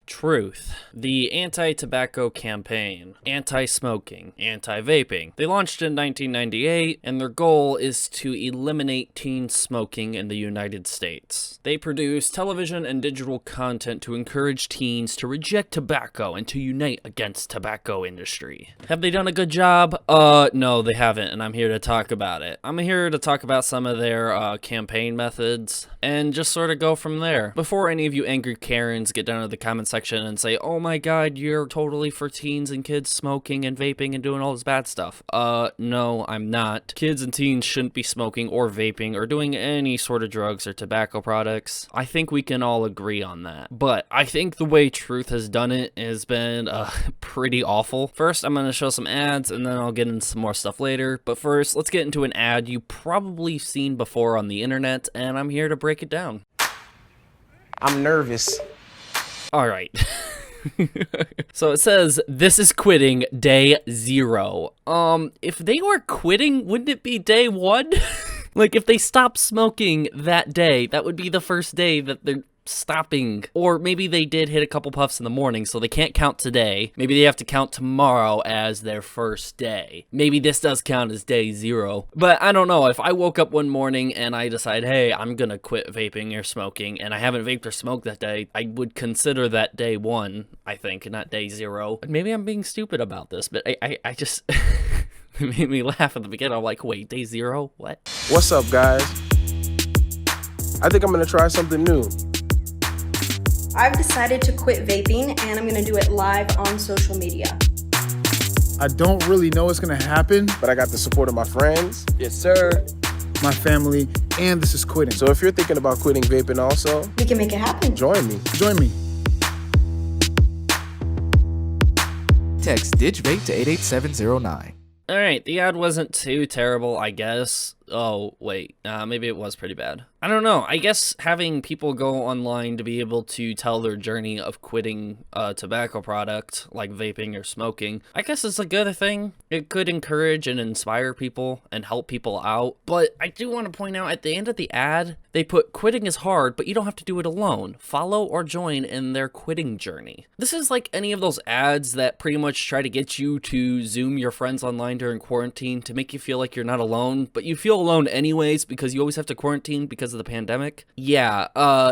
Truth, the anti-tobacco campaign, anti-smoking, anti-vaping. They launched in 1998, and their goal is to eliminate teen smoking in the United States. They produce television and digital content to encourage teens to reject tobacco and to unite against tobacco industry. Have they done a good job? No, they haven't, and I'm here to talk about it. I'm here to talk about some of their campaign methods, and just sort of go from there. Before any of you angry Karens get down to the comment section and say, oh my god, you're totally for teens and kids smoking and vaping and doing all this bad stuff. No, I'm not. Kids and teens shouldn't be smoking or vaping or doing any sort of drugs or tobacco products. I think we can all agree on that. But I think the way Truth has done it has been pretty awful. First, I'm going to show some ads and then I'll get into some more stuff later. But first, let's get into an ad you probably seen before on the internet, and I'm here to break it down. I'm nervous. All right. So it says, this is quitting day 0. If they were quitting, wouldn't it be day 1? Like, if they stopped smoking that day, that would be the first day that they're stopping. Or maybe they did hit a couple puffs in the morning, so they can't count today. Maybe they have to count tomorrow as their first day. Maybe this does count as day 0. But I don't know, if I woke up one morning and I decide, hey, I'm gonna quit vaping or smoking, and I haven't vaped or smoked that day, I would consider that day 1, I think, not day 0. Maybe I'm being stupid about this, but I just... It made me laugh at the beginning. I'm like, wait, day 0? What? What's up, guys? I think I'm gonna try something new. I've decided to quit vaping and I'm gonna do it live on social media. I don't really know what's gonna happen, But I got the support of my friends. Yes, sir. my family, and this is quitting. So if you're thinking about quitting vaping also, We can make it happen. join me. Join me. Text DIGVAPE to 88709. Alright, the ad wasn't too terrible, I guess. Oh, wait, maybe it was pretty bad. I don't know, I guess having people go online to be able to tell their journey of quitting a tobacco product, like vaping or smoking, I guess it's a good thing. It could encourage and inspire people and help people out. But I do want to point out, at the end of the ad, they put quitting is hard, but you don't have to do it alone. Follow or join in their quitting journey. This is like any of those ads that pretty much try to get you to Zoom your friends online during quarantine to make you feel like you're not alone, but you feel alone anyways because you always have to quarantine because of the pandemic. Yeah,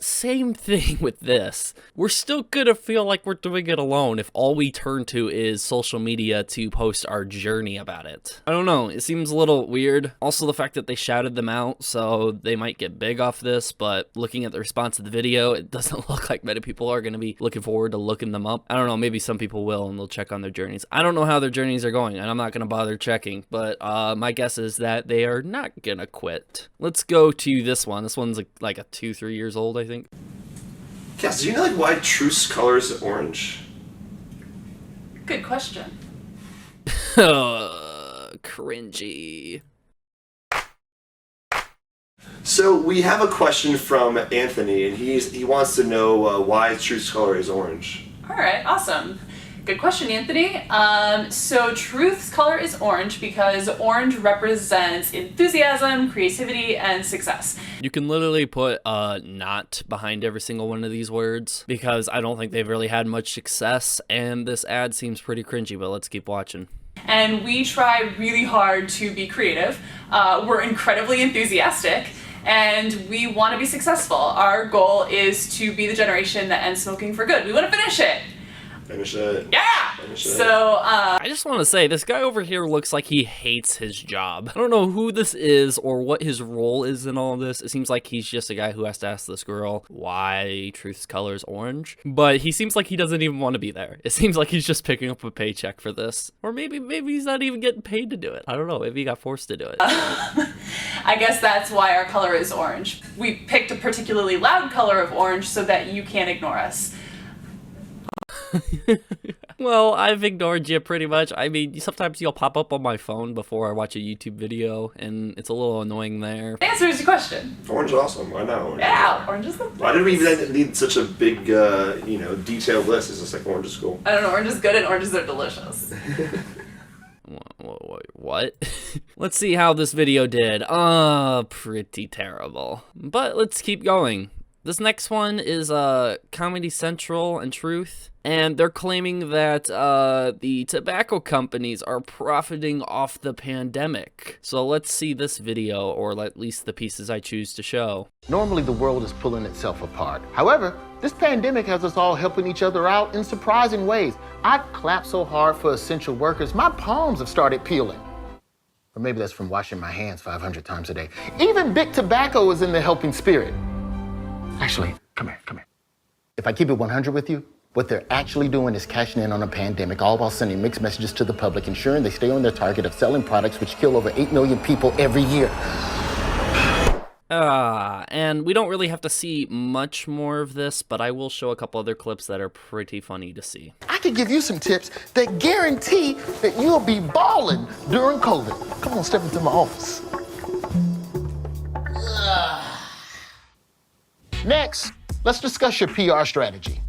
same thing with this. We're still gonna feel like we're doing it alone if all we turn to is social media to post our journey about it. I don't know, it seems a little weird. Also the fact that they shouted them out, so they might get big off this, but looking at the response to the video, it doesn't look like many people are gonna be looking forward to looking them up. I don't know, maybe some people will and they'll check on their journeys. I don't know how their journeys are going, and I'm not gonna bother checking, but my guess is that they are not gonna quit. Let's go to this one. This one's like a 2-3 years old, I think. Cass, do you know like why Truth's color is orange? Good question. Cringy. So we have a question from Anthony, and he wants to know why Truth's color is orange. All right, awesome. Good question, Anthony. So Truth's color is orange because orange represents enthusiasm, creativity, and success. You can literally put not behind every single one of these words because I don't think they've really had much success, and this ad seems pretty cringy, but let's keep watching. And we try really hard to be creative. We're incredibly enthusiastic, and we want to be successful. Our goal is to be the generation that ends smoking for good. We want to finish it. Finish it. Yeah! Finish it. So, I just want to say, this guy over here looks like he hates his job. I don't know who this is or what his role is in all of this. It seems like he's just a guy who has to ask this girl why Truth's color is orange. But he seems like he doesn't even want to be there. It seems like he's just picking up a paycheck for this. Or maybe he's not even getting paid to do it. I don't know. Maybe he got forced to do it. I guess that's why our color is orange. We picked a particularly loud color of orange so that you can't ignore us. Well, I've ignored you pretty much. I mean, sometimes you'll pop up on my phone before I watch a YouTube video, and it's a little annoying there. Answers your question. Orange is awesome. Why not orange? Yeah, orange is the best. Why did we even need such a big, detailed list? It's just like orange is cool. I don't know, orange is good and oranges are delicious. What? Let's see how this video did. Pretty terrible. But let's keep going. This next one is Comedy Central and Truth, and they're claiming that the tobacco companies are profiting off the pandemic. So let's see this video, or at least the pieces I choose to show. Normally the world is pulling itself apart. However, this pandemic has us all helping each other out in surprising ways. I clapped so hard for essential workers, my palms have started peeling. Or maybe that's from washing my hands 500 times a day. Even Big Tobacco is in the helping spirit. Actually, come here. If I keep it 100 with you, what they're actually doing is cashing in on a pandemic, all while sending mixed messages to the public, ensuring they stay on their target of selling products which kill over 8 million people every year. And we don't really have to see much more of this, but I will show a couple other clips that are pretty funny to see. I could give you some tips that guarantee that you'll be balling during COVID. Come on, step into my office. Next, let's discuss your PR strategy.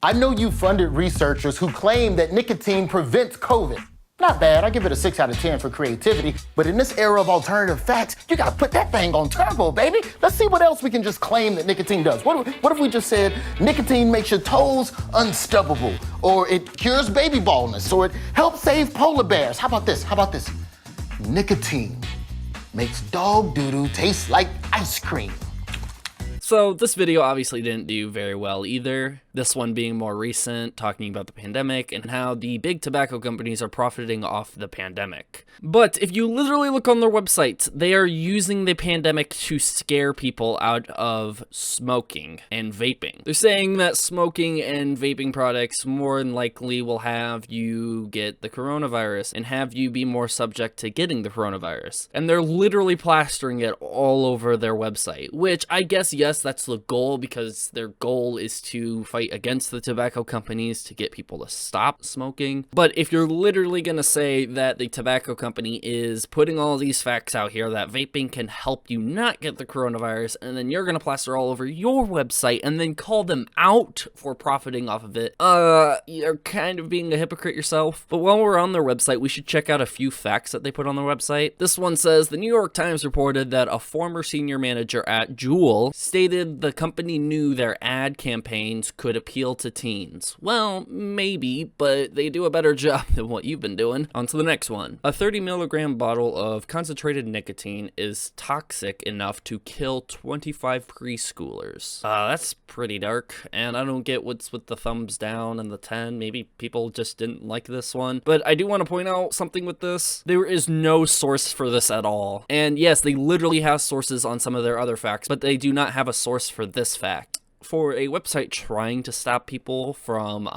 I know you funded researchers who claim that nicotine prevents COVID. Not bad, I give it a 6 out of 10 for creativity, but in this era of alternative facts, you gotta put that thing on turbo, baby. Let's see what else we can just claim that nicotine does. What if we just said nicotine makes your toes unstubbable, or it cures baby baldness, or it helps save polar bears? How about this? Nicotine makes dog doo-doo taste like ice cream. So this video obviously didn't do very well either. This one being more recent, talking about the pandemic and how the big tobacco companies are profiting off the pandemic. But if you literally look on their website, they are using the pandemic to scare people out of smoking and vaping. They're saying that smoking and vaping products more than likely will have you get the coronavirus and have you be more subject to getting the coronavirus. And they're literally plastering it all over their website, which I guess, yes, that's the goal, because their goal is to fight against the tobacco companies to get people to stop smoking. But if you're literally going to say that the tobacco company is putting all these facts out here that vaping can help you not get the coronavirus, and then you're going to plaster all over your website and then call them out for profiting off of it, you're kind of being a hypocrite yourself. But while we're on their website, we should check out a few facts that they put on their website. This one says, the New York Times reported that a former senior manager at Juul stated the company knew their ad campaigns could appeal to teens. Well, maybe, but they do a better job than what you've been doing. On to the next one. A 30 milligram bottle of concentrated nicotine is toxic enough to kill 25 preschoolers. That's pretty dark, and I don't get what's with the thumbs down and the 10. Maybe people just didn't like this one. But I do want to point out something with this. There is no source for this at all. And yes, they literally have sources on some of their other facts, but they do not have a source for this fact. For a website trying to stop people from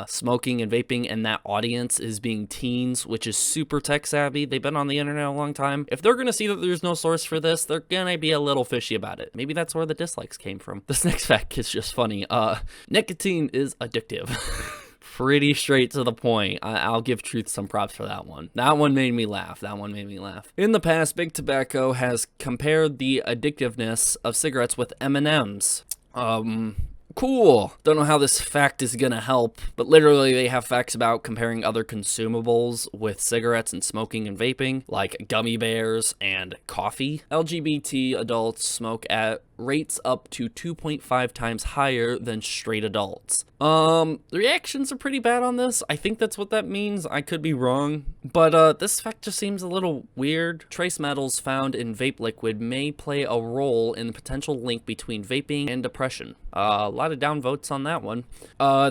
smoking and vaping, and that audience is being teens, which is super tech savvy, they've been on the internet a long time. If they're gonna see that there's no source for this, they're gonna be a little fishy about it. Maybe that's where the dislikes came from. This next fact is just funny. Nicotine is addictive. Pretty straight to the point. I'll give Truth some props for that one. That one made me laugh. In the past, Big Tobacco has compared the addictiveness of cigarettes with M&Ms. Cool. Don't know how this fact is gonna help, but literally they have facts about comparing other consumables with cigarettes and smoking and vaping, like gummy bears and coffee. LGBT adults smoke at rates up to 2.5 times higher than straight adults. The reactions are pretty bad on this. I think that's what that means. I could be wrong, but this fact just seems a little weird. Trace metals found in vape liquid may play a role in the potential link between vaping and depression. A lot of downvotes on that one.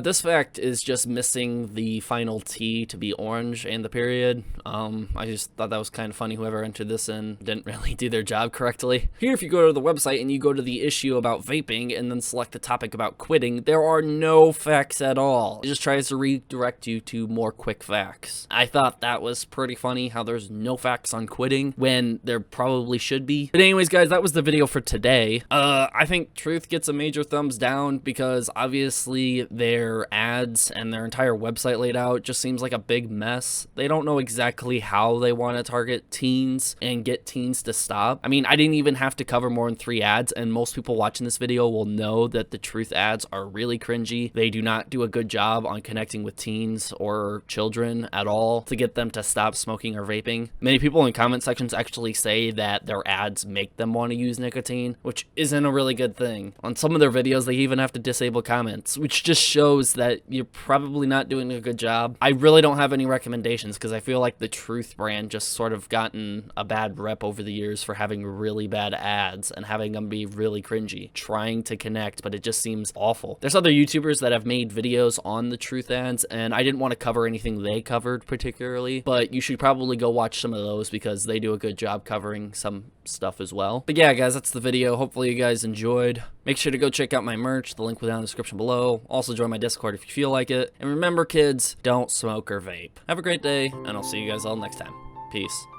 This fact is just missing the final T to be orange and the period. I just thought that was kind of funny. Whoever entered this in didn't really do their job correctly. Here, if you go to the website and you go to the issue about vaping and then select the topic about quitting, there are no facts at all. It just tries to redirect you to more quick facts. I thought that was pretty funny, how there's no facts on quitting when there probably should be. But anyways, guys, that was the video for today. I think Truth gets a major thumbs down because obviously their ads and their entire website laid out just seems like a big mess. They don't know exactly how they want to target teens and get teens to stop. I mean, I didn't even have to cover more than 3 ads, and most people watching this video will know that the truth ads are really cringy. They do not do a good job on connecting with teens or children at all to get them to stop smoking or vaping. Many people in comment sections actually say that their ads make them want to use nicotine, which isn't a really good thing. On some of their videos, they even have to disable comments, which just shows that you're probably not doing a good job. I really don't have any recommendations because I feel like the Truth brand just sort of gotten a bad rep over the years for having really bad ads and having them be really cringy, trying to connect, but it just seems awful. There's other YouTubers that have made videos on the Truth ads, and I didn't want to cover anything they covered particularly, but you should probably go watch some of those because they do a good job covering some stuff as well. But yeah, guys, that's the video. Hopefully you guys enjoyed. Make sure to go check out my merch. The link will be down in the description below. Also join my Discord if you feel like it. And remember, kids, don't smoke or vape. Have a great day, and I'll see you guys all next time. Peace.